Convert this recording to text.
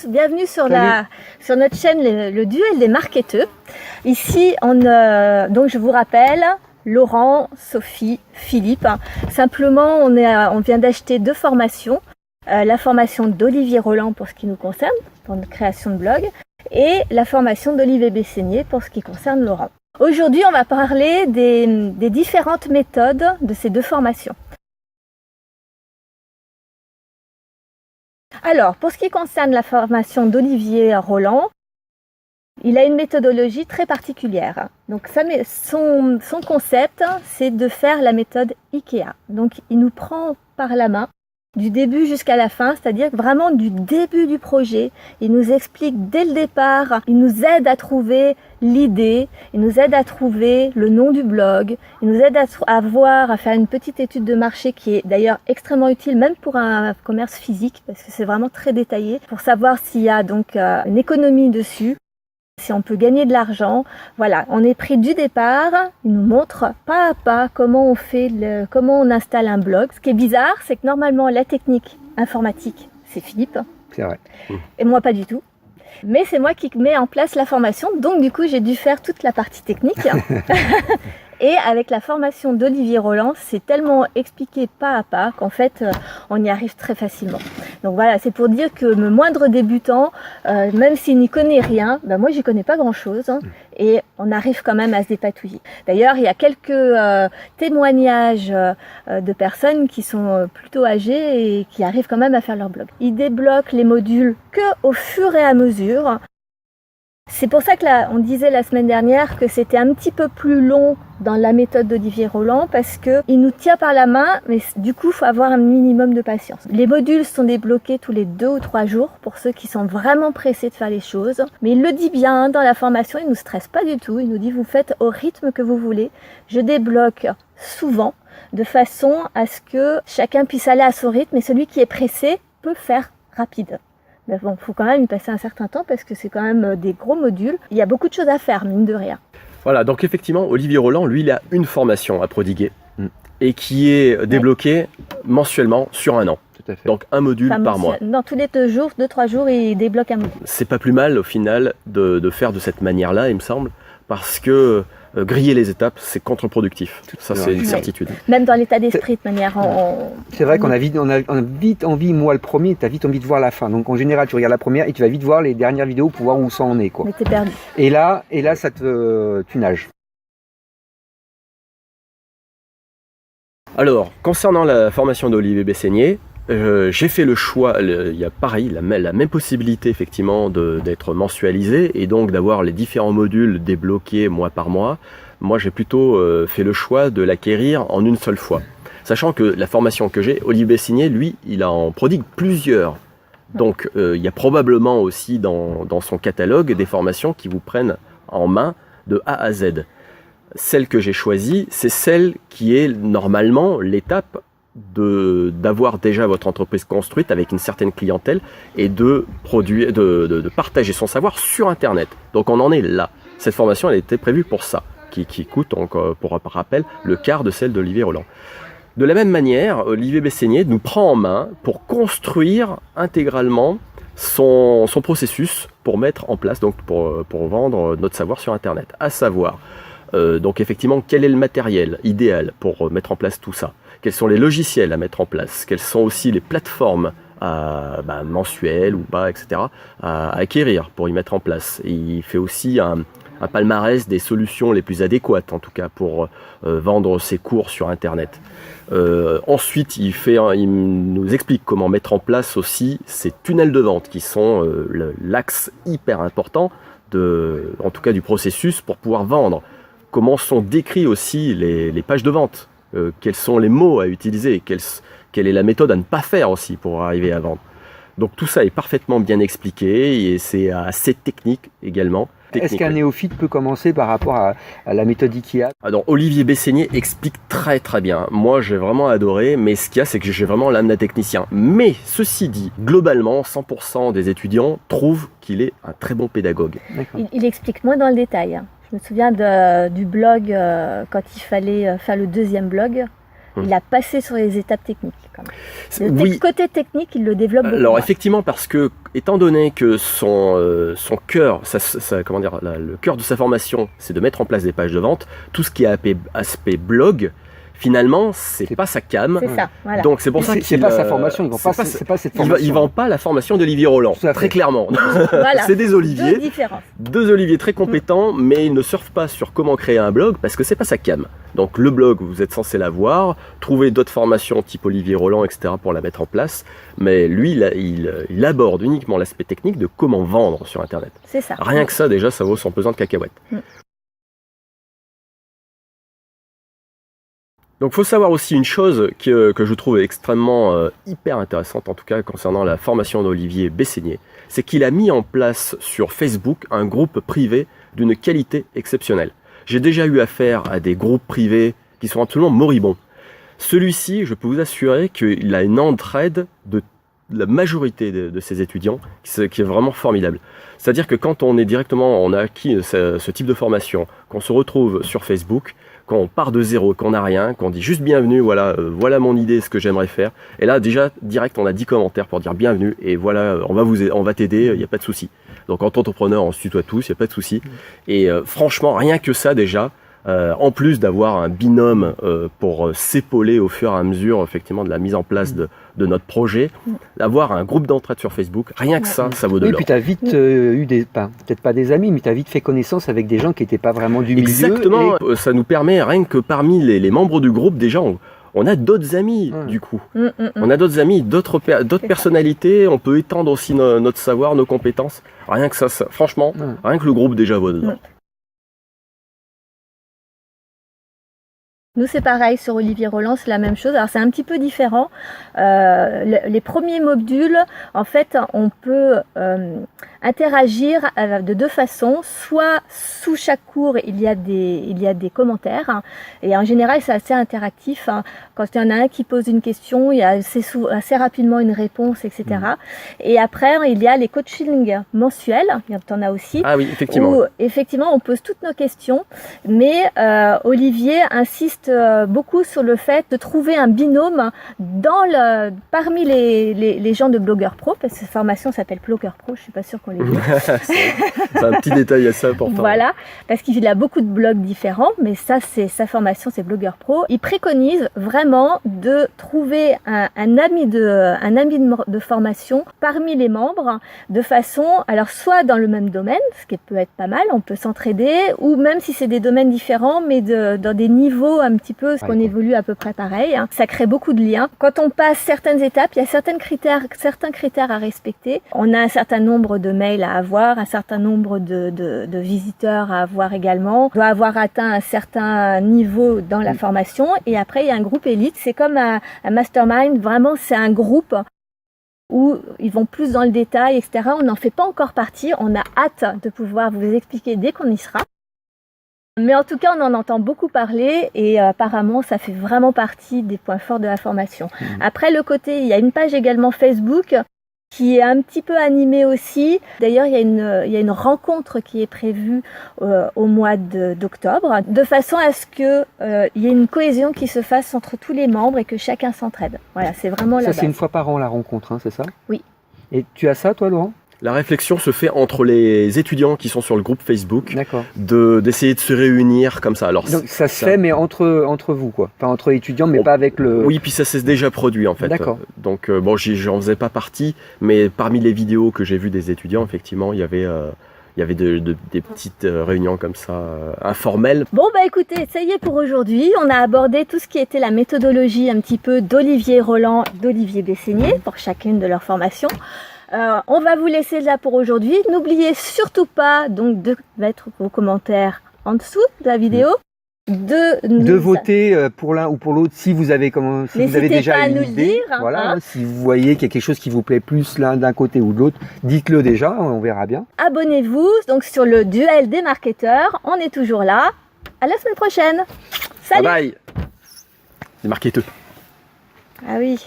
tous, bienvenue sur notre chaîne le duel des marketeurs. Ici, donc je vous rappelle, Laurent, Sophie, Philippe. Simplement, on vient d'acheter 2 formations. La formation d'Olivier Roland pour ce qui nous concerne, pour notre création de blog, et la formation d'Olivier Bessénier pour ce qui concerne Laurent. Aujourd'hui, on va parler des différentes méthodes de ces 2 formations. Alors, pour ce qui concerne la formation d'Olivier Roland, il a une méthodologie très particulière. Donc, son concept, c'est de faire la méthode IKEA. Donc, il nous prend par la main du début jusqu'à la fin, c'est-à-dire vraiment du début du projet. Il nous explique dès le départ, il nous aide à trouver l'idée, il nous aide à trouver le nom du blog, il nous aide à faire une petite étude de marché qui est d'ailleurs extrêmement utile même pour un commerce physique parce que c'est vraiment très détaillé pour savoir s'il y a donc une économie dessus. Si on peut gagner de l'argent, voilà, on est pris du départ, il nous montre pas à pas comment on installe un blog. Ce qui est bizarre, c'est que normalement la technique informatique, c'est Philippe. C'est vrai. Et moi pas du tout. Mais c'est moi qui mets en place la formation, donc du coup j'ai dû faire toute la partie technique. Et avec la formation d'Olivier Roland, c'est tellement expliqué pas à pas qu'en fait, on y arrive très facilement. Donc voilà, c'est pour dire que le moindre débutant, même s'il n'y connaît rien, ben moi j'y connais pas grand-chose, hein, et on arrive quand même à se dépatouiller. D'ailleurs, il y a quelques témoignages de personnes qui sont plutôt âgées et qui arrivent quand même à faire leur blog. Ils débloquent les modules qu'au fur et à mesure. C'est pour ça que on disait la semaine dernière que c'était un petit peu plus long dans la méthode d'Olivier Roland parce qu'il nous tient par la main, mais du coup, il faut avoir un minimum de patience. Les modules sont débloqués tous les 2 ou 3 jours pour ceux qui sont vraiment pressés de faire les choses. Mais il le dit bien dans la formation, il ne nous stresse pas du tout. Il nous dit, vous faites au rythme que vous voulez. Je débloque souvent de façon à ce que chacun puisse aller à son rythme et celui qui est pressé peut faire rapide. Mais bon, il faut quand même y passer un certain temps parce que c'est quand même des gros modules. Il y a beaucoup de choses à faire, mine de rien. Voilà, donc effectivement, Olivier Roland, lui, il a une formation à prodiguer et qui est débloquée mensuellement sur un an. Tout à fait. Donc un module par mois. Dans tous les 2-3 jours, il débloque un module. C'est pas plus mal au final de faire de cette manière-là, il me semble, parce que griller les étapes, c'est contre-productif. Ça, c'est une certitude. Même dans l'état d'esprit, de manière... C'est vrai qu'on a vite envie, moi le premier, tu as vite envie de voir la fin. Donc en général, tu regardes la première et tu vas vite voir les dernières vidéos pour voir où ça en est, quoi. Mais t'es perdu. Et là tu nages. Alors, concernant la formation d'Olivier Bessénier, j'ai fait le choix, il y a pareil, la même possibilité effectivement d'être mensualisé et donc d'avoir les différents modules débloqués mois par mois. Moi j'ai plutôt fait le choix de l'acquérir en une seule fois. Sachant que la formation que j'ai, Olivier Bessénier, lui, il en prodigue plusieurs. Donc il y a probablement aussi dans son catalogue des formations qui vous prennent en main de A à Z. Celle que j'ai choisie, c'est celle qui est normalement l'étape d'avoir déjà votre entreprise construite avec une certaine clientèle et de partager son savoir sur Internet. Donc on en est là. Cette formation, elle était prévue pour ça, qui coûte, donc, pour rappel, le quart de celle d'Olivier Roland. De la même manière, Olivier Bessénier nous prend en main pour construire intégralement son processus pour mettre en place, donc pour vendre notre savoir sur Internet. À savoir, donc effectivement, quel est le matériel idéal pour mettre en place tout ça? Quels sont les logiciels à mettre en place? Quelles sont aussi les plateformes mensuelles ou pas, etc. à acquérir pour y mettre en place? Et il fait aussi un palmarès des solutions les plus adéquates, en tout cas, pour vendre ses cours sur Internet. Ensuite, il nous explique comment mettre en place aussi ces tunnels de vente qui sont l'axe hyper important, en tout cas du processus, pour pouvoir vendre. Comment sont décrits aussi les pages de vente? Quels sont les mots à utiliser, quelle est la méthode à ne pas faire aussi pour arriver à vendre. Donc tout ça est parfaitement bien expliqué et c'est assez technique également. Est-ce qu'un néophyte peut commencer par rapport à la méthode IKEA? Alors Olivier Bessénier explique très très bien. Moi j'ai vraiment adoré, mais ce qu'il y a c'est que j'ai vraiment l'âme d'un technicien. Mais ceci dit, globalement 100% des étudiants trouvent qu'il est un très bon pédagogue. Il explique moins dans le détail. Je me souviens du blog quand il fallait faire le 2e blog. Il a passé sur les étapes techniques. Quand même. Oui. Côté technique, il le développe beaucoup. Alors effectivement, parce que étant donné que son cœur, comment dire, le cœur de sa formation, c'est de mettre en place des pages de vente, tout ce qui est aspect blog, finalement, c'est pas sa cam. C'est ça, voilà. Donc c'est pour ça qu'il c'est pas sa formation, c'est pas cette formation. Il vend pas la formation d'Olivier Roland, très clairement. Voilà. C'est des Olivier, deux Olivier très compétents, mais ils ne surfent pas sur comment créer un blog parce que c'est pas sa cam. Donc le blog, vous êtes censé l'avoir, trouver d'autres formations type Olivier Roland, etc. pour la mettre en place. Mais lui, il aborde uniquement l'aspect technique de comment vendre sur Internet. C'est ça. Rien que ça, déjà, ça vaut son pesant de cacahuètes. Donc il faut savoir aussi une chose que je trouve extrêmement hyper intéressante, en tout cas concernant la formation d'Olivier Bessénier, c'est qu'il a mis en place sur Facebook un groupe privé d'une qualité exceptionnelle. J'ai déjà eu affaire à des groupes privés qui sont absolument moribonds. Celui-ci, je peux vous assurer qu'il a une entraide de la majorité de ses étudiants qui est vraiment formidable. C'est-à-dire que quand on a acquis ce type de formation, qu'on se retrouve sur Facebook, qu'on part de zéro, qu'on n'a rien, qu'on dit juste bienvenue, voilà mon idée, ce que j'aimerais faire. Et là, déjà, direct, on a 10 commentaires pour dire bienvenue et voilà, on va t'aider, il n'y a pas de souci. Donc, en tant qu'entrepreneur, on se tutoie tous, il n'y a pas de souci. Et franchement, rien que ça, déjà, en plus d'avoir un binôme pour s'épauler au fur et à mesure, effectivement, de la mise en place de notre projet, d'avoir un groupe d'entraide sur Facebook, rien que ça vaut de l'or. Oui, puis tu as vite eu peut-être pas des amis, mais tu as vite fait connaissance avec des gens qui n'étaient pas vraiment du milieu. Exactement, ça nous permet, rien que parmi les membres du groupe, déjà, on a d'autres amis, du coup. On a d'autres amis, d'autres personnalités, on peut étendre aussi notre savoir, nos compétences. Rien que ça franchement, rien que le groupe déjà vaut de l'or. Nous, c'est pareil, sur Olivier Roland, c'est la même chose. Alors, c'est un petit peu différent. Les premiers modules, en fait, on peut interagir de deux façons. Soit, sous chaque cours, il y a des commentaires. Et en général, c'est assez interactif. Quand il y en a un qui pose une question, il y a assez rapidement une réponse, etc. Et après, il y a les coachings mensuels. Il y en a aussi. Ah oui, effectivement. Où, effectivement, on pose toutes nos questions. Mais Olivier insiste beaucoup sur le fait de trouver un binôme parmi les gens de Blogueur Pro, parce que cette formation s'appelle Blogueur Pro, je suis pas sûre qu'on l'ait vu. C'est un petit détail assez important. Voilà, parce qu'il a beaucoup de blogs différents, mais ça, c'est sa formation, c'est Blogueur Pro. Il préconise vraiment de trouver un ami de formation parmi les membres, de façon, alors soit dans le même domaine, ce qui peut être pas mal, on peut s'entraider, ou même si c'est des domaines différents, mais dans des niveaux un petit peu, ce qu'on évolue à peu près pareil. Ça crée beaucoup de liens. Quand on passe certaines étapes, il y a certains critères à respecter. On a un certain nombre de mails à avoir, un certain nombre de visiteurs à avoir également. On doit avoir atteint un certain niveau dans la formation. Et après, il y a un groupe élite. C'est comme un mastermind. Vraiment, c'est un groupe où ils vont plus dans le détail, etc. On n'en fait pas encore partie. On a hâte de pouvoir vous expliquer dès qu'on y sera. Mais en tout cas, on en entend beaucoup parler et apparemment, ça fait vraiment partie des points forts de la formation. Après, il y a une page également Facebook qui est un petit peu animée aussi. D'ailleurs, il y a une rencontre qui est prévue au mois d'octobre, de façon à ce qu'il y ait une cohésion qui se fasse entre tous les membres et que chacun s'entraide. Voilà, c'est vraiment la base. Ça, c'est une fois par an la rencontre, c'est ça? Oui. Et tu as ça, toi, Laurent? La réflexion se fait entre les étudiants qui sont sur le groupe Facebook, d'essayer de se réunir comme ça. Alors, donc ça se fait, mais entre vous, quoi. Enfin, entre étudiants, mais pas avec le... Oui, puis ça s'est déjà produit, en fait. D'accord. Donc, bon, j'en faisais pas partie, mais parmi les vidéos que j'ai vues des étudiants, effectivement, il y avait des petites réunions comme ça, informelles. Bon, bah écoutez, ça y est pour aujourd'hui. On a abordé tout ce qui était la méthodologie un petit peu d'Olivier Roland, d'Olivier Bessénier, pour chacune de leurs formations. On va vous laisser là pour aujourd'hui. N'oubliez surtout pas donc de mettre vos commentaires en dessous de la vidéo. De voter pour l'un ou pour l'autre si vous avez déjà une idée. Voilà, si vous voyez qu'il y a quelque chose qui vous plaît plus l'un d'un côté ou de l'autre, dites-le déjà, on verra bien. Abonnez-vous donc sur le duel des marketeurs. On est toujours là. À la semaine prochaine. Salut. Bye bye. Les marketeurs. Ah oui.